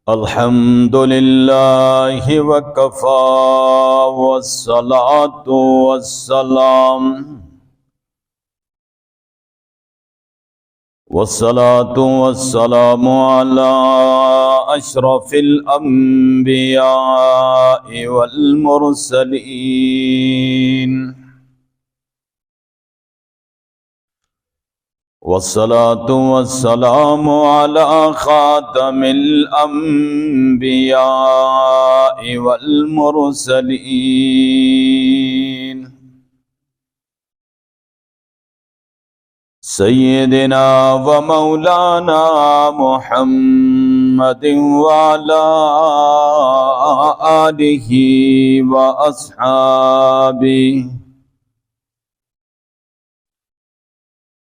الحمد لله وكفى والصلاة والسلام على أشرف الأنبياء والمرسلين والصلاة والسلام على خاتم الأنبياء والمرسلين سيدنا ومولانا محمد وعلى آله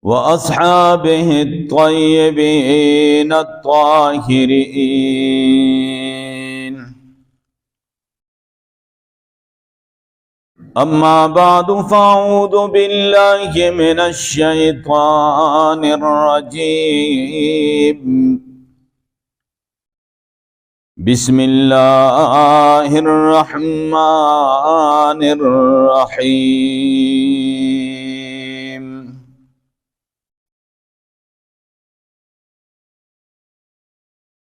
وأصحابه الطيبين الطاهرين. أما بعد فأعوذ بالله من الشيطان الرجيم. بسم الله الرحمن الرحيم.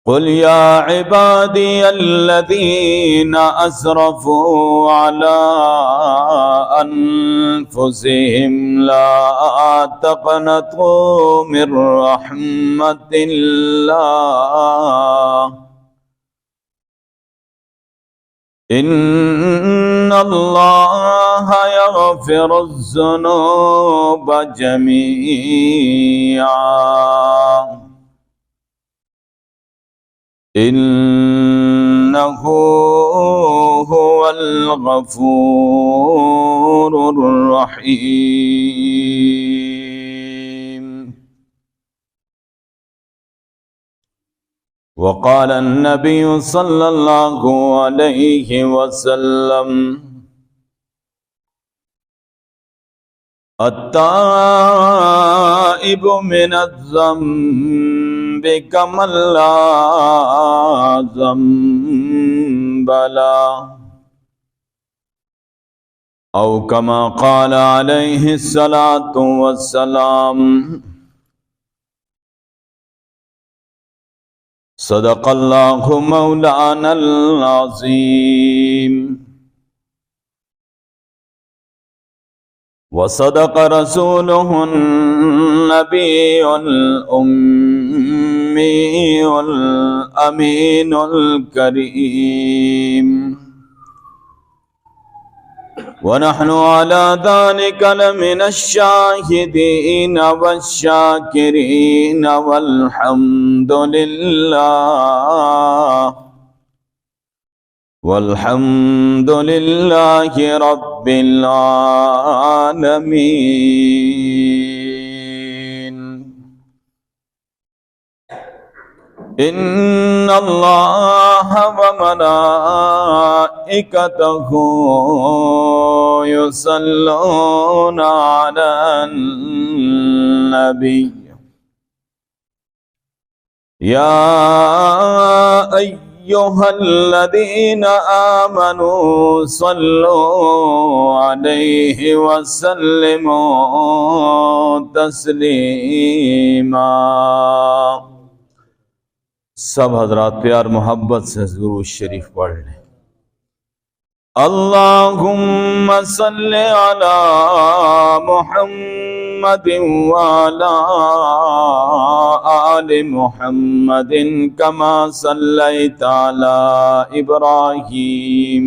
قل يا عبادي الذين أسرفوا على أنفسهم لا تقنطوا من رحمة الله إن الله يغفر الذنوب جميعا إنه هو الغفور الرحيم. وقال النبي صلى الله عليه وسلم التائب من الذنب كمن لا ذنب له أو كما قال عليه الصلاة والسلام. صدق الله مولانا العظيم وصدق رسوله النبي الأمي الأمين الكريم ونحن على ذلك لمن الشاهدين والشاكرين والحمد لله رب العالمين. إن الله وملائكته يصلون على النبي يا أيها الذين آمنوا صلوا عليه وسلموا تسليما. सब हजरात प्यार मोहब्बत से दुरूद शरीफ पढ़ लें। अल्लाहुम्मा सल्ले अला मुहम्मदिन व अला आलि मुहम्मदिन कमा सल्लैता अला इब्राहीम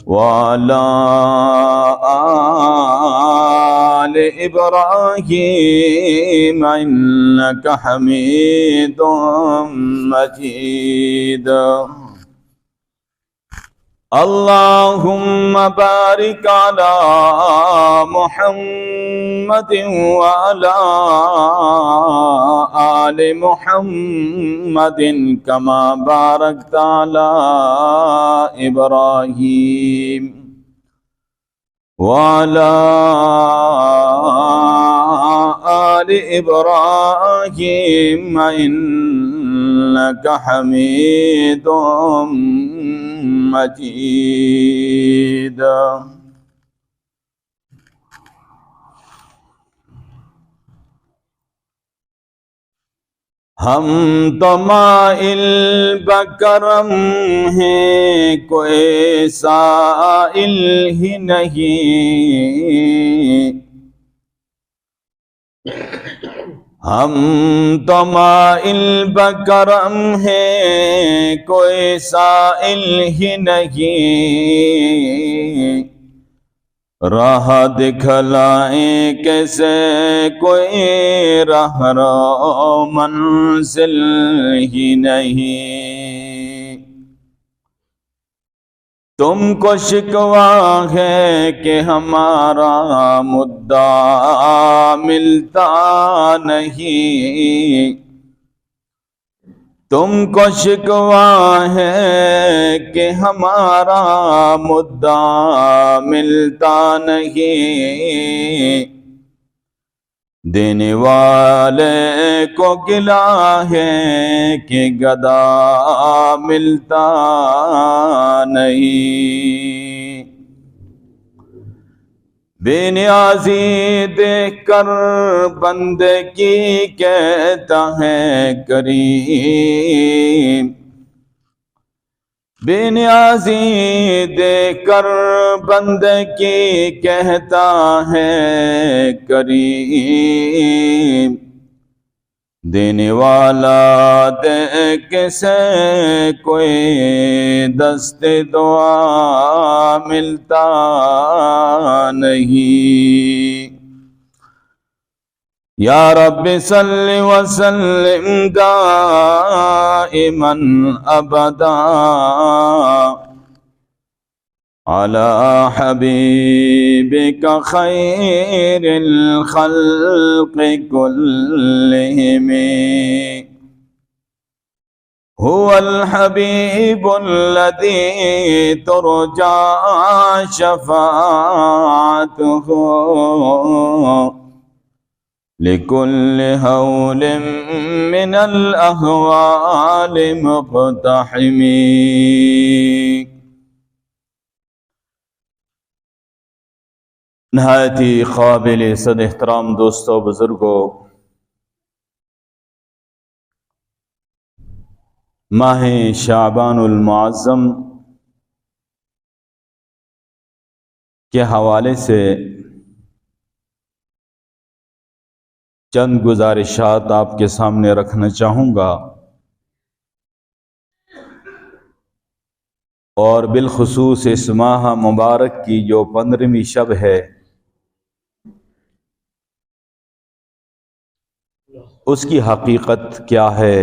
व अला आलि इब्राहीम इन्नका हमीदुम मजीद। अल्लाहुम्मा बारिक अला मुहम्मदिन व अला आलि मुहम्मदिन कमा बारकता अला इब्राहीम व अला आलि इब्राहीम إنك حميد مجيد. ہم تو مائل بکرم ہیں، کوئی سائل ہی نہیں. ہم تو مائل بکرم ہیں، کوئی سائل ہی نہیں. راہ دکھلائیں کیسے کوئی رہنما منزل ہی نہیں. تم کو شکوہ ہے کہ ہمارا مدعا ملتا نہیں. تم کو شکوہ ہے کہ ہمارا مدعا ملتا نہیں. دینے والے کو گلہ ہے کہ گدا ملتا نہیں. بے نیازی دیکھ کر بندگی کہتا ہے کریم. بے نیازی دیکھ کر بندگی کہتا ہے کریم. دینے والا دیکھ سے کوئی دست دعا ملتا نہیں. یا رب صلی وسلم دائما ابدا علی حبیبک خیر الخلق کلہم. هو الحبیب الذی ترجى شفاعته لكل هول من الأهوال مقتحم. نہایت ہی قابل صد احترام دوستوں بزرگوں، ماہ شعبان المعظم کے حوالے سے چند گزارشات آپ کے سامنے رکھنا چاہوں گا، اور بالخصوص اس ماہ مبارک کی جو 15ویں شب ہے اس کی حقیقت کیا ہے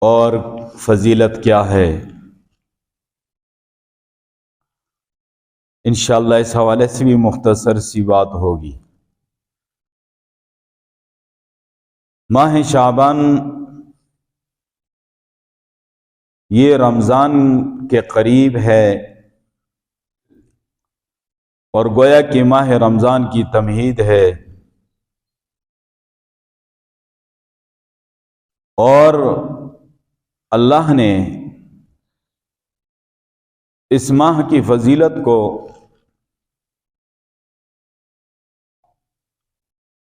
اور فضیلت کیا ہے. انشاءاللہ اس حوالے سے بھی مختصر سی بات ہوگی. ماہ شعبان یہ رمضان کے قریب ہے، اور گویا کہ ماہ رمضان کی تمہید ہے، اور اللہ نے اس ماہ کی فضیلت کو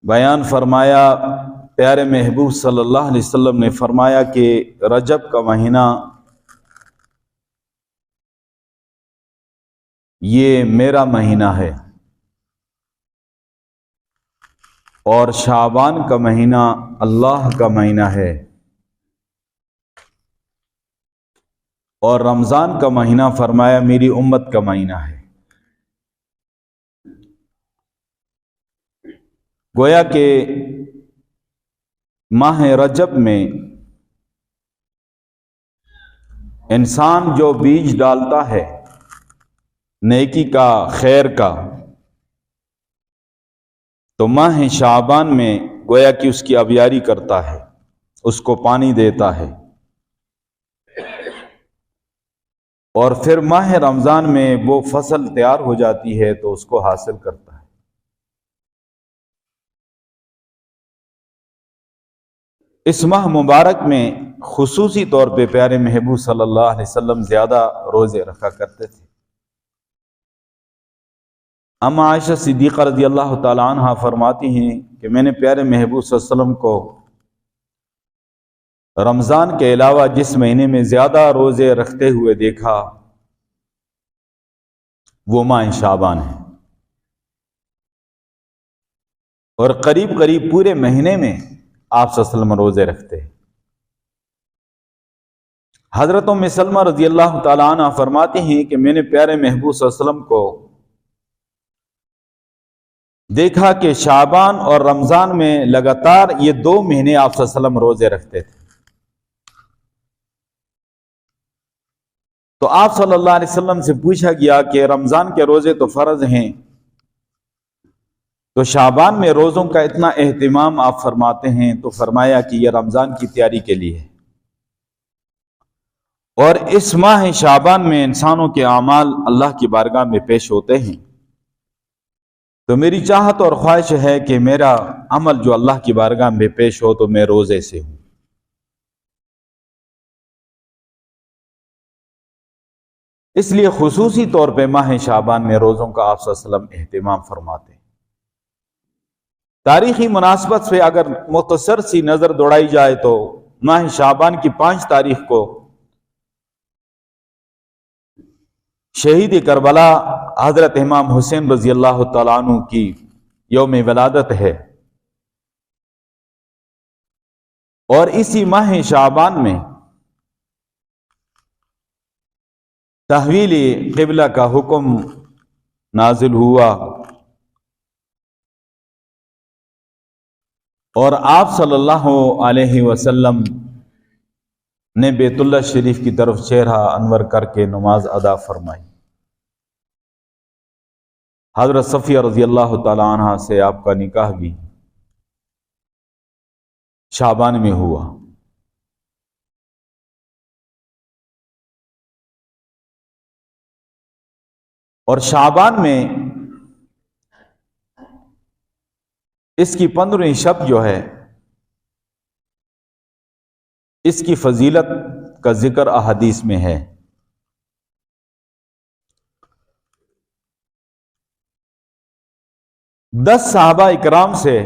بیان فرمایا. پیارے محبوب صلی اللہ علیہ وسلم نے فرمایا کہ رجب کا مہینہ یہ میرا مہینہ ہے، اور شعبان کا مہینہ اللہ کا مہینہ ہے، اور رمضان کا مہینہ فرمایا میری امت کا مہینہ ہے. گویا کہ ماہ رجب میں انسان جو بیج ڈالتا ہے نیکی کا، خیر کا، تو ماہ شعبان میں گویا کہ اس کی آبیاری کرتا ہے، اس کو پانی دیتا ہے، اور پھر ماہ رمضان میں وہ فصل تیار ہو جاتی ہے تو اس کو حاصل کرتا ہے. اس ماہ مبارک میں خصوصی طور پہ پیارے محبوب صلی اللہ علیہ وسلم زیادہ روزے رکھا کرتے تھے۔ اما عائشہ صدیقہ رضی اللہ تعالی عنہ فرماتی ہیں کہ میں نے پیارے محبوب صلی اللہ علیہ وسلم کو رمضان کے علاوہ جس مہینے میں زیادہ روزے رکھتے ہوئے دیکھا وہ ماہ شعبان ہے، اور قریب قریب پورے مہینے میں آپ صلی اللہ علیہ وسلم روزے رکھتے ہیں۔ حضرت ام سلمہ رضی اللہ تعالی عنہ فرماتی ہیں کہ میں نے پیارے محبوب صلی اللہ علیہ وسلم کو دیکھا کہ شعبان اور رمضان میں لگاتار یہ 2 مہینے آپ صلی اللہ علیہ وسلم روزے رکھتے تھے۔ تو آپ صلی اللہ علیہ وسلم سے پوچھا گیا کہ رمضان کے روزے تو فرض ہیں، تو شعبان میں روزوں کا اتنا اہتمام آپ فرماتے ہیں؟ تو فرمایا کہ یہ رمضان کی تیاری کے لیے ہے، اور اس ماہ شعبان میں انسانوں کے اعمال اللہ کی بارگاہ میں پیش ہوتے ہیں، تو میری چاہت اور خواہش ہے کہ میرا عمل جو اللہ کی بارگاہ میں پیش ہو تو میں روزے سے ہوں۔ اس لیے خصوصی طور پہ ماہ شعبان میں روزوں کا آپ صلی اللہ علیہ وسلم اہتمام فرماتے ہیں۔ تاریخی مناسبت سے اگر مختصر سی نظر دوڑائی جائے تو ماہ شعبان کی 5 تاریخ کو شہید کربلا حضرت امام حسین رضی اللہ تعالیٰ عنہ کی یوم ولادت ہے، اور اسی ماہ شعبان میں تحویل قبلہ کا حکم نازل ہوا، اور آپ صلی اللہ علیہ وسلم نے بیت اللہ شریف کی طرف چہرہ انور کر کے نماز ادا فرمائی۔ حضرت صفیہ رضی اللہ تعالی عنہ سے آپ کا نکاح بھی شعبان میں ہوا۔ اور شعبان میں اس کی 15ویں شب جو ہے، اس کی فضیلت کا ذکر احادیث میں ہے۔ دس صحابہ اکرام سے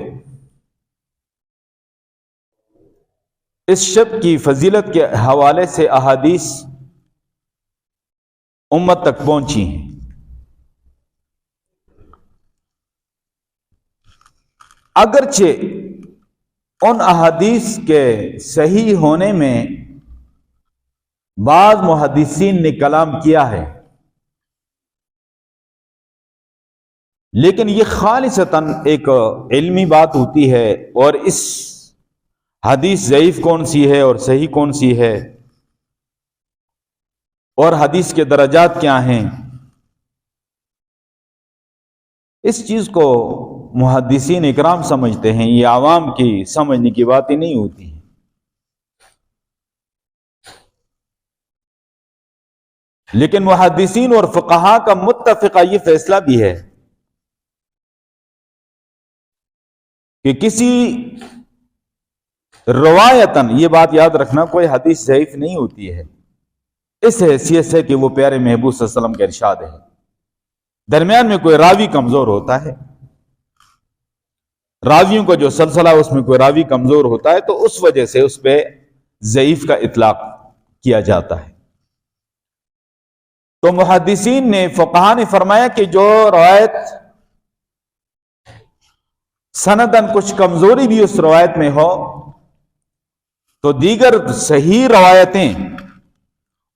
اس شب کی فضیلت کے حوالے سے احادیث امت تک پہنچی ہیں۔ اگرچہ ان احادیث کے صحیح ہونے میں بعض محدثین نے کلام کیا ہے، لیکن یہ خالصتاً ایک علمی بات ہوتی ہے، اور اس حدیث ضعیف کون سی ہے اور صحیح کون سی ہے، اور حدیث کے درجات کیا ہیں، اس چیز کو محدثین اکرام سمجھتے ہیں، یہ عوام کی سمجھنے کی بات ہی نہیں ہوتی۔ لیکن محدثین اور فقہا کا متفقہ یہ فیصلہ بھی ہے کہ کسی روایتاً، یہ بات یاد رکھنا، کوئی حدیث ضعیف نہیں ہوتی ہے اس حیثیت سے کہ وہ پیارے محبوب صلی اللہ علیہ وسلم کا ارشاد ہے۔ درمیان میں کوئی راوی کمزور ہوتا ہے، راویوں کا جو سلسلہ اس میں کوئی راوی کمزور ہوتا ہے تو اس وجہ سے اس پہ ضعیف کا اطلاق کیا جاتا ہے۔ تو محدثین نے، فقہا نے فرمایا کہ جو روایت سندن کچھ کمزوری بھی اس روایت میں ہو تو دیگر صحیح روایتیں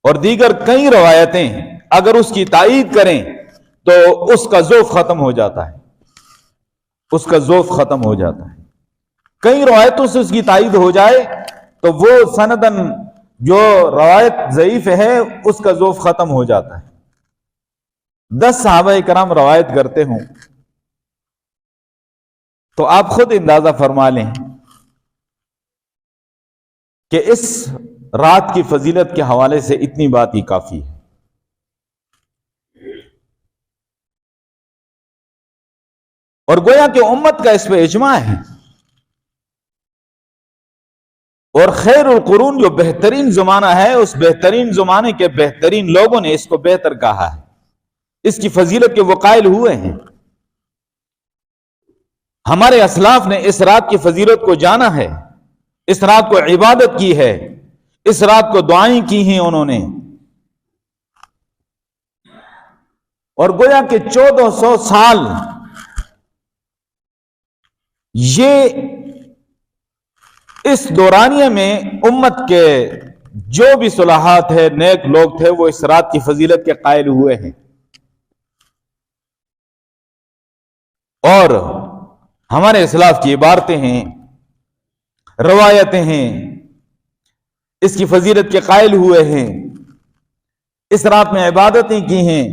اور دیگر کئی روایتیں اگر اس کی تائید کریں تو اس کا ذوق ختم ہو جاتا ہے، اس کا ذوق ختم ہو جاتا ہے۔ کئی روایتوں سے اس کی تائید ہو جائے تو وہ سندن جو روایت ضعیف ہے اس کا ذوق ختم ہو جاتا ہے۔ 10 صحابہ کرام روایت کرتے ہوں تو آپ خود اندازہ فرما لیں کہ اس رات کی فضیلت کے حوالے سے اتنی بات ہی کافی ہے۔ اور گویا کہ امت کا اس پہ اجماع ہے اور خیر القرون جو بہترین زمانہ ہے، اس بہترین زمانے کے بہترین لوگوں نے اس کو بہتر کہا ہے، اس کی فضیلت کے وہ قائل ہوئے ہیں۔ ہمارے اسلاف نے اس رات کی فضیلت کو جانا ہے، اس رات کو عبادت کی ہے، اس رات کو دعائیں کی ہیں انہوں نے، اور گویا کہ 1400 سال یہ اس دورانیے میں امت کے جو بھی صلاحات ہے، نیک لوگ تھے، وہ اس رات کی فضیلت کے قائل ہوئے ہیں۔ اور ہمارے اسلاف کی عبارتیں ہیں، روایتیں ہیں، اس کی فضیلت کے قائل ہوئے ہیں، اس رات میں عبادتیں کی ہیں۔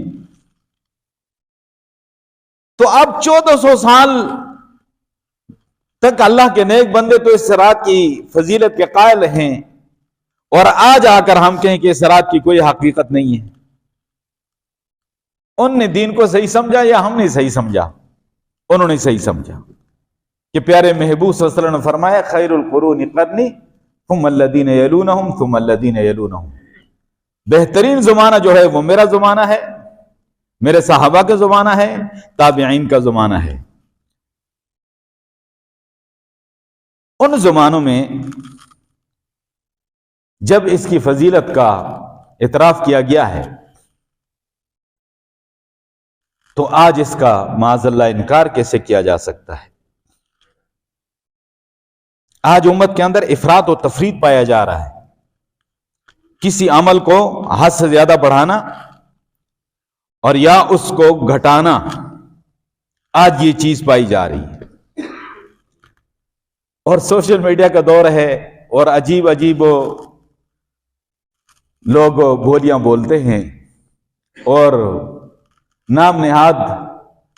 تو اب 1400 سال تک اللہ کے نیک بندے تو اس رات کی فضیلت کے قائل ہیں، اور آج آ کر ہم کہیں کہ اس رات کی کوئی حقیقت نہیں ہے۔ ان نے دین کو صحیح سمجھا یا ہم نے صحیح سمجھا؟ انہوں نے صحیح سمجھا کہ پیارے محبوب صلی اللہ علیہ وسلم نے فرمایا خیر القرون قرنی ثم الذین یلونہم ثم الذین یلونہم، بہترین زمانہ جو ہے وہ میرا زمانہ ہے، میرے صحابہ کا زمانہ ہے، تابعین کا زمانہ ہے۔ ان زمانوں میں جب اس کی فضیلت کا اعتراف کیا گیا ہے تو آج اس کا معاذ اللہ انکار کیسے کیا جا سکتا ہے؟ آج امت کے اندر افراط و تفریط پایا جا رہا ہے، کسی عمل کو حد سے زیادہ بڑھانا اور یا اس کو گھٹانا، آج یہ چیز پائی جا رہی ہے۔ اور سوشل میڈیا کا دور ہے، اور عجیب عجیب لوگ بولیاں بولتے ہیں، اور نام نہاد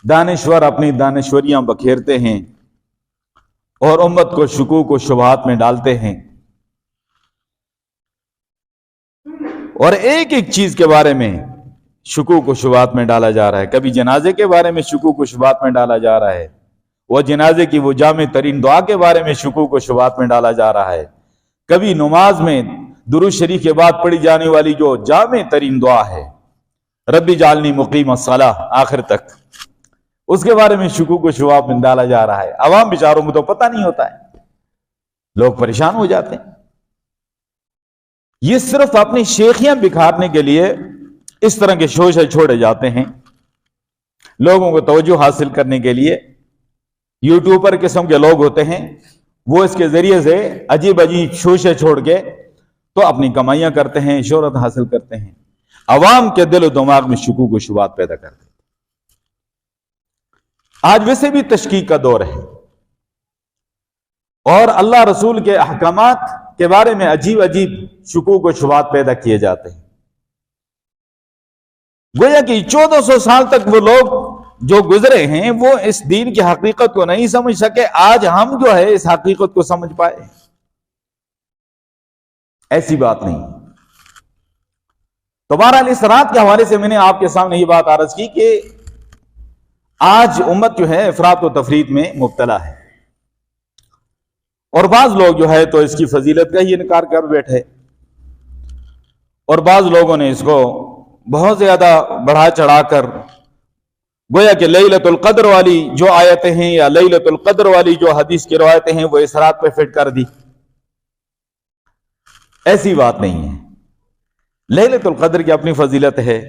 دانشور اپنی دانشوریاں بکھیرتے ہیں اور امت کو شکوک و شبہات میں ڈالتے ہیں، اور ایک ایک چیز کے بارے میں شکوک و شبہات میں ڈالا جا رہا ہے۔ کبھی جنازے کے بارے میں شکوک و شبہات میں ڈالا جا رہا ہے، وہ جنازے کی وہ جامع ترین دعا کے بارے میں شکوک و شبہات میں ڈالا جا رہا ہے، کبھی نماز میں درود شریف کے بعد پڑھی جانے والی جو جامع ترین دعا ہے ربی جعلنی مقیم الصلاۃ آخر تک، اس کے بارے میں شکوک و شبہات میں ڈالا جا رہا ہے۔ عوام بیچاروں کو تو پتہ نہیں ہوتا ہے، لوگ پریشان ہو جاتے ہیں۔ یہ صرف اپنی شیخیاں بکھارنے کے لیے اس طرح کے شوشے چھوڑے جاتے ہیں، لوگوں کو توجہ حاصل کرنے کے لیے۔ یوٹیوبر قسم کے لوگ ہوتے ہیں، وہ اس کے ذریعے سے عجیب عجیب شوشے چھوڑ کے تو اپنی کمائیاں کرتے ہیں، شہرت حاصل کرتے ہیں، عوام کے دل و دماغ میں شکوک و شبہات پیدا کرتے ہیں۔ آج ویسے بھی تشکیک کا دور ہے، اور اللہ رسول کے احکامات کے بارے میں عجیب عجیب شکوک و شبہات پیدا کیے جاتے ہیں۔ گویا کہ 1400 سال تک وہ لوگ جو گزرے ہیں وہ اس دین کی حقیقت کو نہیں سمجھ سکے، آج ہم جو ہے اس حقیقت کو سمجھ پائے۔ ایسی بات نہیں۔ تو بہرحال اس رات کے حوالے سے میں نے آپ کے سامنے یہ بات عرض کی کہ آج امت جو ہے افراط و تفریط میں مبتلا ہے، اور بعض لوگ جو ہے تو اس کی فضیلت کا ہی انکار کر بیٹھے، اور بعض لوگوں نے اس کو بہت زیادہ بڑھا چڑھا کر گویا کہ لیلۃ القدر والی جو آیتیں ہیں یا لیلۃ القدر والی جو حدیث کی روایتیں ہیں وہ اس رات پہ فٹ کر دی۔ ایسی بات نہیں ہے۔ لیلۃ القدر کی اپنی فضیلت ہے،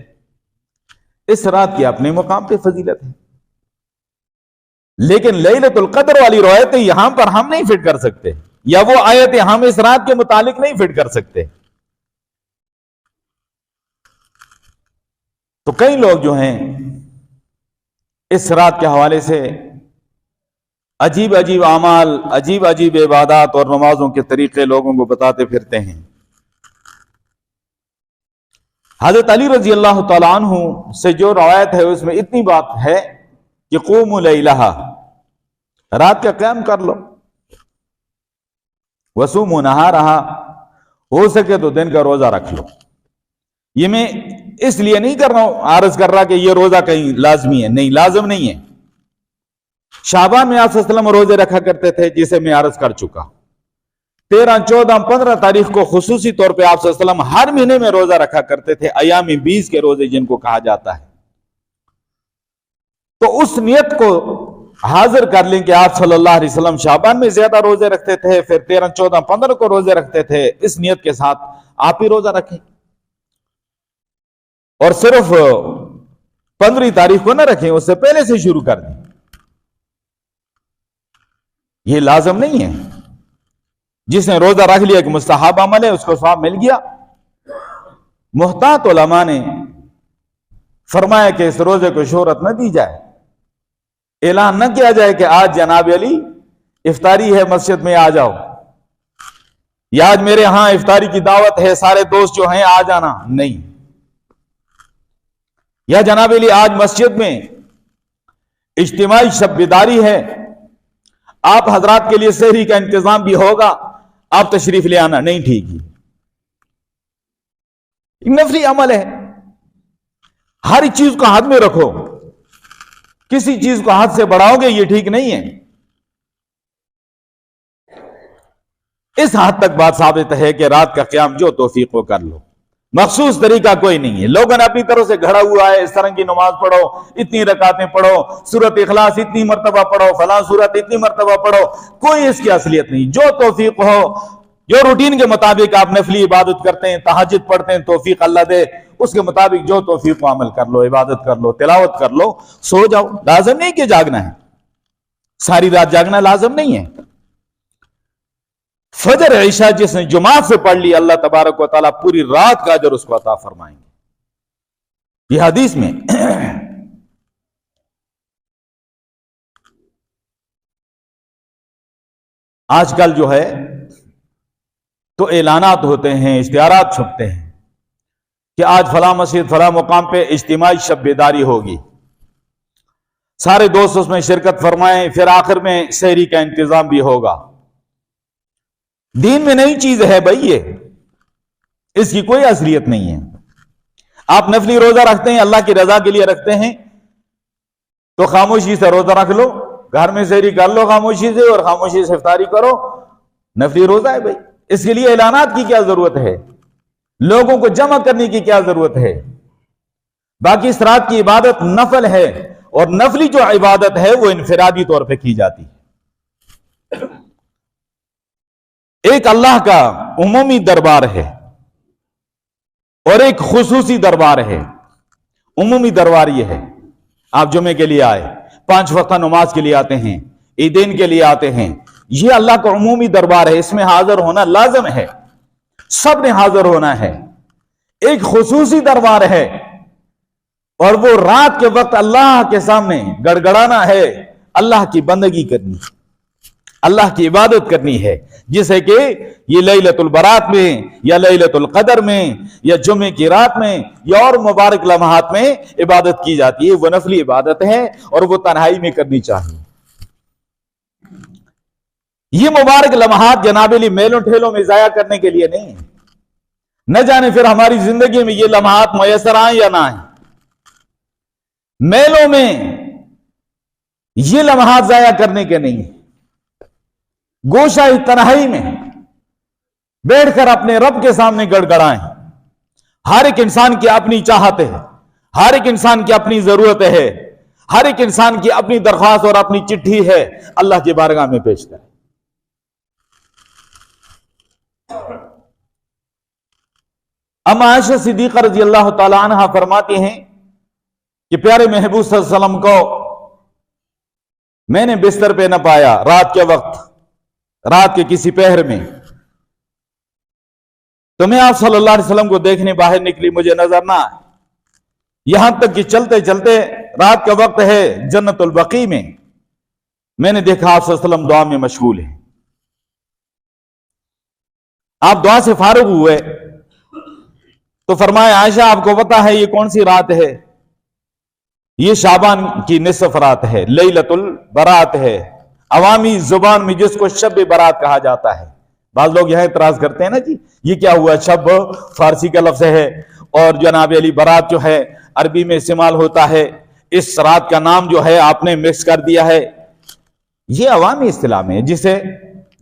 اس رات کی اپنے مقام پہ فضیلت ہے، لیکن لیلۃ القدر والی روایتیں یہاں پر ہم نہیں فٹ کر سکتے، یا وہ آیتیں ہم اس رات کے متعلق نہیں فٹ کر سکتے۔ تو کئی لوگ جو ہیں اس رات کے حوالے سے عجیب عجیب اعمال، عجیب عجیب عبادات اور نمازوں کے طریقے لوگوں کو بتاتے پھرتے ہیں۔ حضرت علی رضی اللہ تعالیٰ عنہ سے جو روایت ہے اس میں اتنی بات ہے کہ قوموا لیلہا، رات کا قیام کر لو، وصوموا نہارہا، ہو سکے تو دن کا روزہ رکھ لو۔ یہ میں اس لیے نہیں کر رہا ہوں، عرض کر رہا کہ یہ روزہ کہیں لازمی ہے، نہیں، لازم نہیں ہے۔ شعبان میں آپ صلی اللہ علیہ وسلم روزے رکھا کرتے تھے، جسے میں عرض کر چکا۔ 13, 14, 15 तारीख को खुसूसी तौर पे आप सल्लल्लाहु अलैहि वसल्लम हर महीने में रोजा रखा करते थे, अयामी 20 के रोजे जिनको कहा जाता है। तो उस नियत को हाजिर कर लें कि आप सल्लल्लाहु अलैहि वसल्लम शाबान में ज्यादा रोजे रखते थे, फिर 13, 14, 15 को रोजे रखते थे। इस नियत के साथ आप ही रोजा रखें और सिर्फ 15 तारीख को ना रखें, उससे पहले से शुरू कर दें। ये लाजम नहीं है। जिसने रोजा रख लिया कि मुस्तहाब अमल है, उसको सवाब मिल गया। मुहतात उलमा ने फरमाया कि इस रोजे को शोहरत न दी जाए, ऐलान न किया जाए कि आज जनाब अली इफ्तारी है, मस्जिद में आ जाओ, या आज मेरे यहां इफ्तारी की दावत है, सारे दोस्त जो हैं आ जाना। नहीं, या जनाब अली आज मस्जिद में इज्तिमाई शब बेदारी है, आप हजरात के लिए सहरी का इंतजाम भी होगा, आप तशरीफ ले आना। नहीं, ठीक है, नफली अमल है। हर चीज को हाथ में रखो, किसी चीज को हाथ से बढ़ाओगे, ये ठीक नहीं है। इस हद तक बात साबित है कि रात का क़याम जो तौफीक हो कर लो, मखसूस तरीका कोई नहीं है। लोगों ने अपनी तरफ से घड़ा हुआ है, इस तरह की नमाज पढ़ो, इतनी रकातें पढ़ो, सूरत इखलास इतनी मरतबा पढ़ो, फलां सूरत इतनी मरतबा पढ़ो, कोई इसकी असलियत नहीं। जो तौफीक हो, जो रूटीन के मुताबिक आप नफली इबादत करते हैं, तहज्जुद पढ़ते हैं, तौफीक अल्लाह दे, उसके मुताबिक जो तौफीक को अमल कर लो, इबादत कर लो, तिलावत कर लो, सो जाओ। लाजम नहीं कि जागना है, सारी रात जागना लाजम नहीं है। फजर ईशा जिसने जुमात से पढ़ ली, अल्लाह तबारक व तआला पूरी रात का अजर उसको अता फरमाएंगे। यह हदीस में आजकल जो है तो ऐलानात होते हैं, इश्तिहारात छपते हैं कि आज फला मस्जिद फला मुकाम पे इज्तिमाई शब बेदारी होगी, सारे दोस्त उसमें शिरकत फरमाएं, फिर आखिर में सहरी का इंतजाम भी होगा। दीन में नई चीज है भाई, ये इसकी कोई असलियत नहीं है। आप नफली रोजा रखते हैं, अल्लाह की रजा के लिए रखते हैं, तो खामोशी से रोजा रख लो, घर में सहरी कर लो खामोशी से, और खामोशी से इफ्तारी करो। नफली रोजा है भाई, इसके लिए ऐलानात की क्या जरूरत है, लोगों को जमा करने की क्या जरूरत है। बाकी इस रात की इबादत नफल है, और नफली जो इबादत है वो इनफिरादी तौर पे की जाती है। एक अल्लाह का उमूमी दरबार है और एक खुसूसी दरबार है। उमूमी दरबार यह है, आप जुमे के लिए आए, 5 वक्त नमाज के लिए आते हैं, ईदैन के लिए आते हैं, यह अल्लाह का उमूमी दरबार है, इसमें हाजिर होना लाजम है, सब ने हाजिर होना है। एक खुसूसी दरबार है, और वो रात के वक्त अल्लाह के सामने गड़गड़ाना है, अल्लाह की बंदगी करनी, अल्लाह की इबादत करनी है, जिसे कि ये लैलतुल बरात में या लैलतुल कदर में या जुमे की रात में या और मुबारक लम्हात में इबादत की जाती है। वो नफली इबादत है और वो तन्हाई में करनी चाहिए। ये मुबारक लम्हात जनाबेली मेलों ठेलों में जाया करने के लिए नहीं है। न जाने फिर हमारी जिंदगी में ये लम्हात मुयसर आए या ना आए। मेलों में ये लम्हात जाया करने के नहीं है। गोशाई तन्हाई में बैठकर अपने रब के सामने गड़गड़ाएं। हर एक इंसान की अपनी चाहत है, हर एक इंसान की अपनी जरूरत है, हर एक इंसान की अपनी दरख्वास्त और अपनी चिट्ठी है, अल्लाह की बारगाह में पेश करें। अम्मा आयशा सिद्दीक़ा रज़ी अल्लाह तआला अन्हा फरमाती हैं कि प्यारे महबूब सल्लल्लाहु अलैहि वसल्लम को मैंने बिस्तर पे न पाया रात के वक्त, रात के किसी पहर में, तो मैं आप सल्लल्लाहु अलैहि वसल्लम को देखने बाहर निकली, मुझे नजर ना आए। यहां तक कि चलते चलते रात का वक्त है, जन्नतुल बकी में मैंने देखा आप सल्लल्लाहु अलैहि वसल्लम दुआ में मशगूल है। आप दुआ से फारुग हुए तो फरमाया, आयशा आपको पता है ये कौन सी रात है? ये शाबान की निसफ रात है, लैलतुल बरात है, अवामी जुबान में जिसको शब बरात कहा जाता है। बाज लोग यह इतराज करते हैं ना जी, ये क्या हुआ, शब फारसी का लफ्ज है और जनाब अली बरात जो है अरबी में इस्तेमाल होता है, इस रात का नाम जो है आपने मिक्स कर दिया है। ये अवामी इस्तिलाह में, जिसे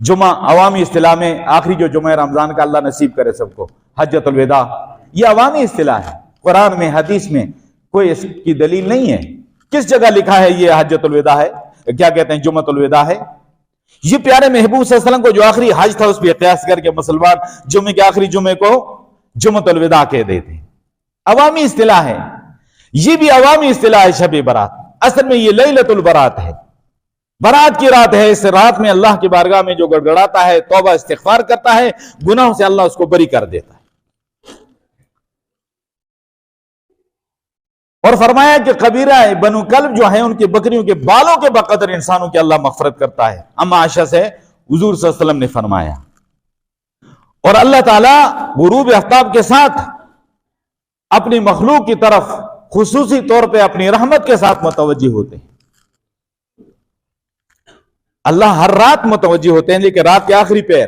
जुमा अवामी इस्तिलाह में आखिरी जो जुमा रमजान का अल्लाह नसीब करे सबको, हज्जतुल विदा, ये अवामी इस्तिलाह है। कुरान में हदीस में कोई इसकी दलील नहीं है। किस जगह लिखा है ये हज्जतुल विदा है, क्या कहते हैं, जुम्मतुल विदा है? ये प्यारे महबूब सल्लल्लाहु अलैहि वसल्लम को जो आखिरी हज था उस पर क़यास करके मुसलमान जुम्मे के आखिरी जुम्मे को जुम्मतुल विदा कह देते। अवामी इस्तिलाह है, ये भी अवामी इस्तिलाह है शब बारात। असल में ये लैलतुल बारात है, बारात की रात है। इस रात में अल्लाह की बारगाह में जो गड़गड़ाता है, तौबा इस्तिग़फ़ार करता है, गुनाहों से अल्लाह उसको बरी कर देता है। और फरमाया कि कबीरा बनु कल्ब जो है उनकी बकरियों के बालों के बकदर इंसानों की अल्लाह मग़फ़िरत करता है। अम्मा आयशा से हुज़ूर सल्लल्लाहु अलैहि वसल्लम ने फरमाया। और अल्लाह ताला गुरूब आफ्ताब के साथ अपनी मखलूक की तरफ खुसूसी तौर पे अपनी रहमत के साथ मुतवज्जि होते हैं। अल्लाह हर रात मुतवज्जि होते हैं, लेकिन रात के आखिरी पैर,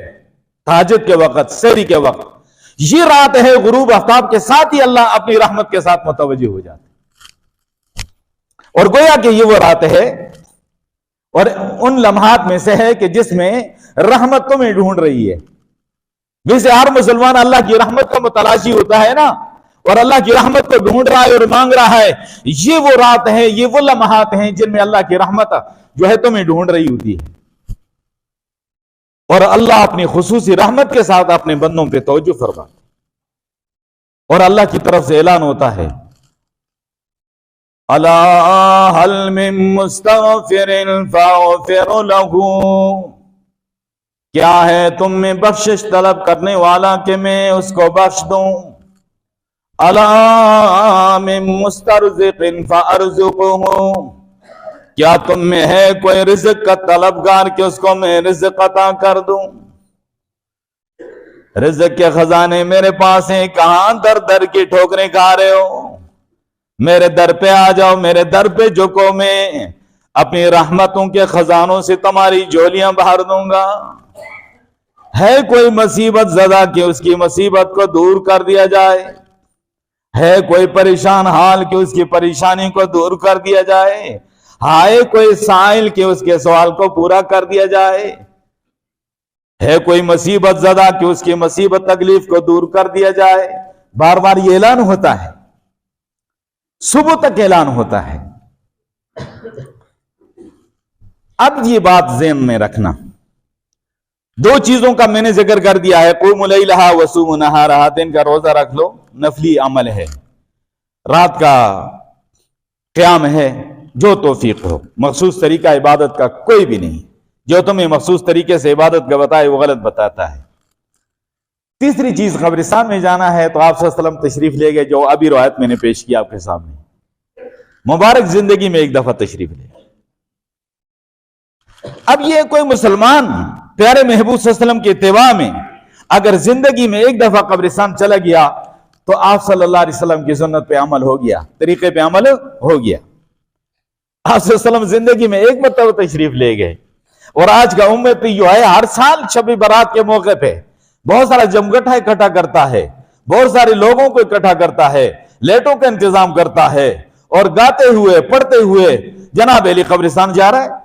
तहज्जुद के वक्त, सहरी के वक्त, ये रात है गुरूब आफ्ताब के साथ ही अल्लाह अपनी रहमत के साथ मुतवज्जि हो जाते हैं। और गोया कि ये वो रात है और उन लम्हात में से है कि जिसमें रहमत तुम्हें ढूंढ रही है। वैसे हर मुसलमान अल्लाह की रहमत का मुतलाशी होता है ना, और अल्लाह की रहमत को ढूंढ रहा है और मांग रहा है। ये वो रात है, ये वो लम्हात हैं जिनमें अल्लाह की रहमत जो है तुम्हें ढूंढ रही होती है। और अल्लाह अपनी खुसूसी रहमत के साथ अपने बंदों पे तवज्जो फरमाता है। और अल्लाह की तरफ से ऐलान होता है, अला हल मिन मुस्तगफिरिन फअग़फिर लहू, क्या है तुम में बख्शिश तलब करने वाला कि मैं उसको बख्श दूं। अला मिन मुस्तरज़िक़िन फअरज़ुक़हू, क्या तुम में है कोई रिज़्क़ का तलबगार कि उसको मैं रिज़्क़ अता कर दूं। रिज़्क़ के खजाने मेरे पास हैं, कहां दर दर की ठोकरें खा रहे हो। मेरे दर पे आ जाओ, मेरे दर पे झुको, मैं अपनी रहमतों के खजानों से तुम्हारी झोलियां भर दूंगा। है कोई मुसीबत ज़दा कि उसकी मुसीबत को दूर कर दिया जाए, है कोई परेशान हाल कि उसकी परेशानी को दूर कर दिया जाए, हाय कोई साइल कि उसके सवाल को पूरा कर दिया जाए, है कोई मुसीबत ज़दा कि उसकी मुसीबत तकलीफ को दूर कर दिया जाए। बार बार ये ऐलान होता है, सुबह तक ऐलान होता है। अब ये बात ज़हन में रखना, दो चीजों का मैंने जिक्र कर दिया है, क़ुमू लैलहा वसूमू नहारहा, दिन का रोजा रख लो, नफली अमल है, रात का क़याम है, जो तौफीक हो। मखसूस तरीका इबादत का कोई भी नहीं, जो तुम्हें मखसूस तरीके से इबादत का बताए वो गलत बताता है। तीसरी चीज, कब्रिस्तान में जाना है तो आप सल्लल्लाहु अलैहि वसल्लम तशरीफ ले गए, जो अभी रवायत मैंने पेश किया आपके सामने। मुबारक जिंदगी में एक दफा तशरीफ ले। अब ये कोई मुसलमान प्यारे महबूब सल्लल्लाहु अलैहि वसल्लम के इत्तिबा में अगर जिंदगी में एक दफा कब्रिस्तान चला गया तो आप सल्लल्लाहु अलैहि वसल्लम की सुन्नत पे अमल हो गया, तरीके पे अमल हो गया। आप सल्लल्लाहु अलैहि वसल्लम जिंदगी में एक मरतबा तशरीफ ले गए। और आज का उम्मती जो है हर साल शब बारात के मौके पे बहुत सारा जमघटा इकट्ठा करता है, बहुत सारे लोगों को इकट्ठा करता है, लेटों का इंतजाम करता है और गाते हुए पढ़ते हुए जनाब अली कब्रिस्तान जा रहा है।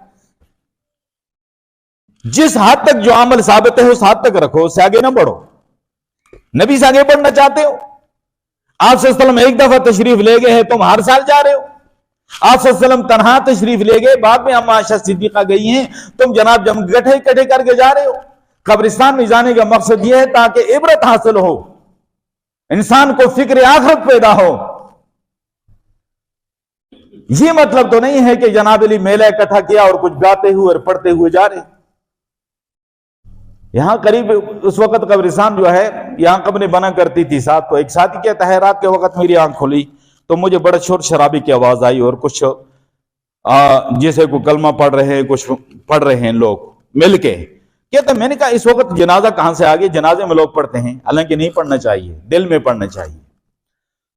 जिस हद तक जो अमल साबित है उस हद तक रखो, उससे आगे ना बढ़ो। नबी से आगे बढ़ना चाहते हो, आप सल्लल्लाहु अलैहि वसल्लम एक दफा तशरीफ ले गए हैं, तुम हर साल जा रहे हो। आप सल्लल्लाहु अलैहि वसल्लम तन्हा तशरीफ ले गए, बाद में अम्मा आयशा सिद्दीका गई हैं, तुम जनाब जमघटे इकट्ठे करके जा रहे हो। कब्रिस्तान में जाने का मकसद यह है ताकि इबरत हासिल हो, इंसान को फिक्र आखिरत पैदा हो। यह मतलब तो नहीं है कि जनाब अली मेला इकट्ठा किया और कुछ गाते हुए और पढ़ते हुए जा रहे। यहां करीब उस वक्त कब्रिस्तान जो है, यहां कब्रें बना करती थी साथ, तो एक साथी कहता है रात के वक्त मेरी आंख खुली तो मुझे बड़ा शोर शराबी की आवाज आई और कुछ जैसे कोई कलमा पढ़ रहे हैं, कुछ पढ़ रहे हैं लोग मिलके। कहते मैंने कहा इस वक्त जनाजा कहां से आ गया, जनाजे में लोग पढ़ते हैं, हालांकि नहीं पढ़ना चाहिए, दिल में पढ़ना चाहिए।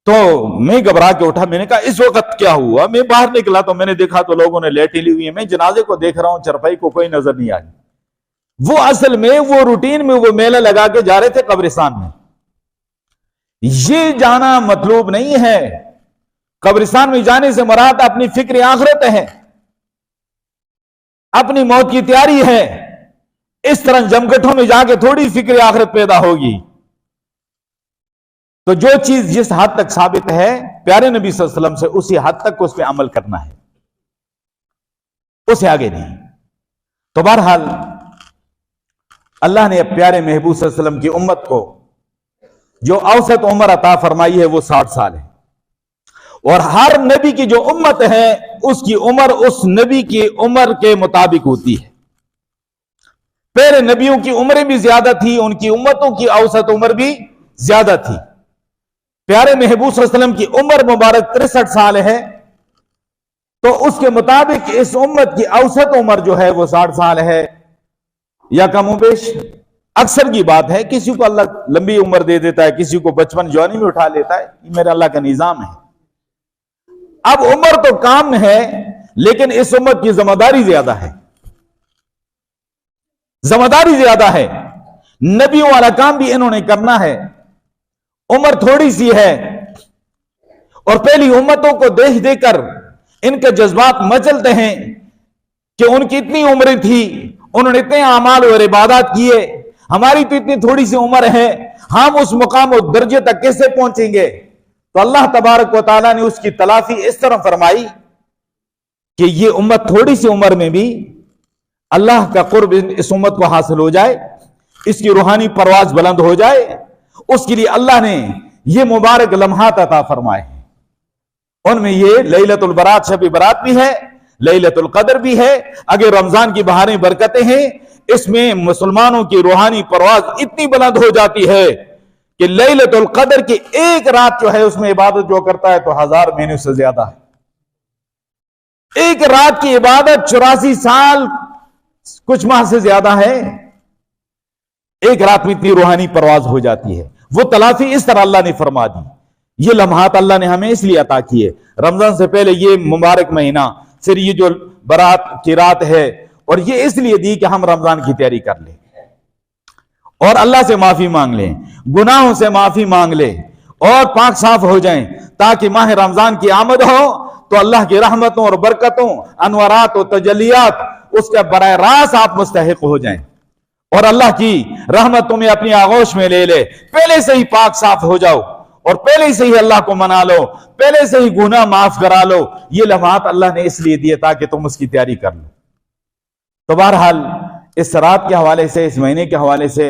तो मैं घबरा के उठा, मैंने कहा इस वक्त क्या हुआ। मैं बाहर निकला तो मैंने देखा तो लोगों ने लेटी ली हुई है, मैं जनाजे को देख रहा हूं, चरपाई को कोई नजर नहीं आई। वो असल में वो रूटीन में वो मेला लगा के जा रहे थे कब्रिस्तान में। ये जाना मतलूब नहीं है। कब्रिस्तान में जाने से मुराद अपनी फिक्र आखिरत है, अपनी मौत की तैयारी है, इस तरह जमघटों में जाके थोड़ी फिक्र आखिरत पैदा होगी। तो जो चीज जिस हद तक साबित है प्यारे नबी सल्लल्लाहु अलैहि वसल्लम से, उसी हद तक उस पर अमल करना है, उसे आगे नहीं। तो बहरहाल अल्लाह ने प्यारे महबूब सल्लल्लाहु अलैहि वसल्लम की उम्मत को जो औसत उम्र अता फरमाई है वो 60 साल है, और हर नबी की जो उम्मत है उसकी उम्र उस नबी की उम्र के मुताबिक होती है। पहले नबियों की उम्रें भी ज्यादा थी, उनकी उम्मतों की औसत उम्र भी ज्यादा थी। प्यारे महबूब सल्लल्लाहु अलैहि वसल्लम की उम्र मुबारक 63 साल है, तो उसके मुताबिक इस उम्मत की औसत उम्र जो है वो 60 साल है या कमोबेश। अक्सर की बात है, किसी को अल्लाह लंबी उम्र दे देता है, किसी को बचपन जवानी में उठा लेता है, ये मेरा अल्लाह का निजाम है। अब उम्र तो काम है, लेकिन इस उम्मत की जिम्मेदारी ज्यादा है, जिम्मेदारी ज्यादा है। नबियों वाला काम भी इन्होंने करना है। उम्र थोड़ी सी है और पहली उम्मतों को देख देकर इनके जज्बात मचलते हैं कि उनकी इतनी उम्र थी, उन्होंने इतने अमाल और इबादत किए, हमारी तो इतनी थोड़ी सी उम्र है, हम उस मुकाम और दर्जे तक कैसे पहुंचेंगे। तो अल्लाह तबारक व तआला ने उसकी तलाफी इस तरह फरमाई कि ये उम्मत थोड़ी सी उम्र में भी अल्लाह का कुर्ब इस उम्मत को हासिल हो जाए, इसकी रूहानी परवाज बुलंद हो जाए, उसके लिए अल्लाह ने ये मुबारक लम्हात अता फरमाए हैं। उनमें ये लैलतुल बरात, शब बरात भी है, लैलतुल कदर भी है। अगर रमजान की बहारें बरकतें हैं, इसमें मुसलमानों की रूहानी परवाज इतनी बुलंद हो जाती है कि लैलतुल कदर की एक रात जो है उसमें इबादत जो करता है तो 1000 महीने से ज्यादा है। एक रात की इबादत 84 साल कुछ माह से ज्यादा है। एक रात में इतनी रूहानी परवाज हो जाती है। वो तलाफी इस तरह अल्लाह ने फरमा दी। ये लम्हात अल्लाह ने हमें इसलिए अता किए। रमजान से पहले ये मुबारक महीना, फिर ये जो बरात की रात है, और ये इसलिए दी कि हम रमजान की तैयारी कर लें और अल्लाह से माफी मांग लें, गुनाहों से माफी मांग लें और पाक साफ हो जाएं, ताकि माह रमजान की आमद हो तो अल्लाह की रहमतों और बरकतों, अनवरात और तजलियात उसका बराह रास्त आप मुस्तहिक हो जाएं और अल्लाह की रहमतों में अपनी आगोश में ले ले। पहले से ही पाक साफ हो जाओ और पहले से ही अल्लाह को मना लो, पहले से ही गुनाह माफ करा लो। ये लम्हात अल्लाह ने इसलिए दिए ताकि तुम उसकी तैयारी कर लो। तो बहरहाल इस रात के हवाले से, इस महीने के हवाले से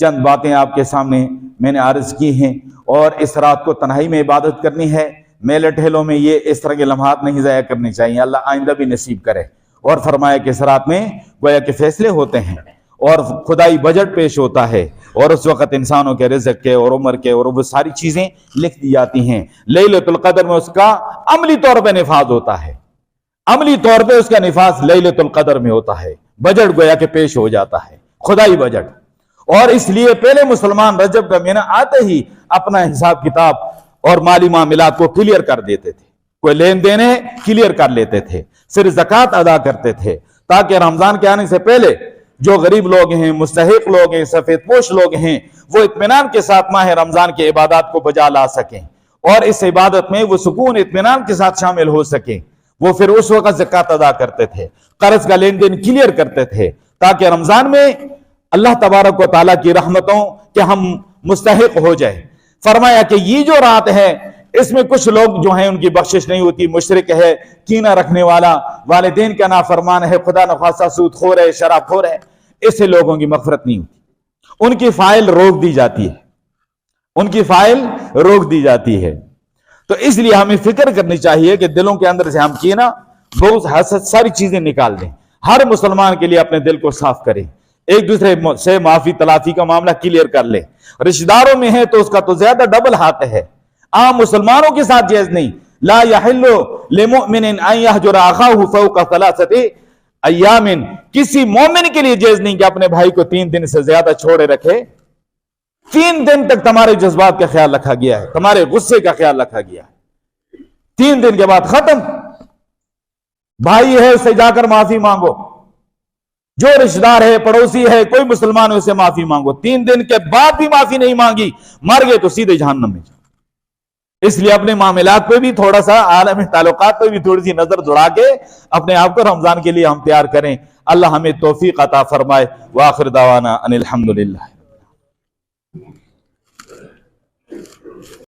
चंद बातें आपके सामने मैंने अर्ज की हैं। और इस रात को तन्हाई में इबादत करनी है, मेले ठेलों में ये इस तरह के लम्हात नहीं ज़ाया करने चाहिए। अल्लाह आइंदा भी नसीब करे। और फरमाया कि इस रात में गोया के फैसले होते हैं और खुदाई बजट पेश होता है, और उस वक्त इंसानों के रिज़्क़ के और उम्र के और वो सारी चीजें लिख दी जाती हैं। लैलतुल कदर में उसका अमली तौर पर निफाज होता है, अमली तौर पे उसका निफाज लैलतुल कदर में होता है। बजट गोया के पेश हो जाता है, खुदाई बजट। और इसलिए पहले मुसलमान रजब का महीना आते ही अपना हिसाब किताब और माली मामलात को क्लियर कर देते थे। कोई लेन देन है क्लियर कर लेते थे, फिर ज़कात अदा करते थे, ताकि रमजान के आने से पहले जो गरीब लोग हैं, मुस्तहिक लोग हैं, सफेद पोश लोग हैं, वो इत्मीनान के साथ माह रमजान की इबादत को बजा ला सकें और इस इबादत में वो सुकून इत्मीनान के साथ शामिल हो सकें। वो फिर उस वक्त ज़कात अदा करते थे, कर्ज का लेन देन क्लियर करते थे, ताकि रमजान में अल्लाह तबारक व तआला की रहमतों के हम मुस्तहिक हो जाए। फरमाया कि ये जो रात है इसमें कुछ लोग जो हैं उनकी बख्शिश नहीं होती, मुशरिक है, कीना रखने वाला, वालिदैन का नाफरमान है, खुदा नखास्ता सूदखोर है, शराबखोर है, ऐसे लोगों की मग़फ़िरत नहीं होती। उनकी फाइल रोक दी जाती है, उनकी फाइल रोक दी जाती है। तो इसलिए हमें फिक्र करनी चाहिए कि दिलों के अंदर से हम कीना, बहुत हसद, सारी चीजें निकाल दें। हर मुसलमान के लिए अपने दिल को साफ करें, एक दूसरे से माफी तलाफी का मामला क्लियर कर ले। रिश्तेदारों में है तो उसका तो ज्यादा डबल हाथ है, आम मुसलमानों के साथ जायज नहीं। ला यहिल्लु लिमुमिनिन अन यहजुरा अखाहु फौका सलासति अय्यामिन, किसी मोमिन के लिए जायज नहीं कि अपने भाई को 3 दिन से ज्यादा छोड़े रखे। 3 दिन तक तुम्हारे जज्बात का ख्याल रखा गया है, तुम्हारे गुस्से का ख्याल रखा गया है। 3 दिन के बाद खत्म। भाई है उससे जाकर माफी मांगो, जो रिश्तेदार है, पड़ोसी है, कोई मुसलमान है उससे माफी मांगो। 3 दिन के बाद भी माफी नहीं मांगी, मर गए तो सीधे जहन्नम में जाओ। इसलिए अपने मामलात पे भी थोड़ा सा, आलम ताल्लुकात पे भी थोड़ी सी नजर दौड़ा के अपने आप को रमजान के लिए हम तैयार करें। اللہ ہمیں توفیق عطا فرمائے۔ وآخر دعوانا ان الحمدللہ۔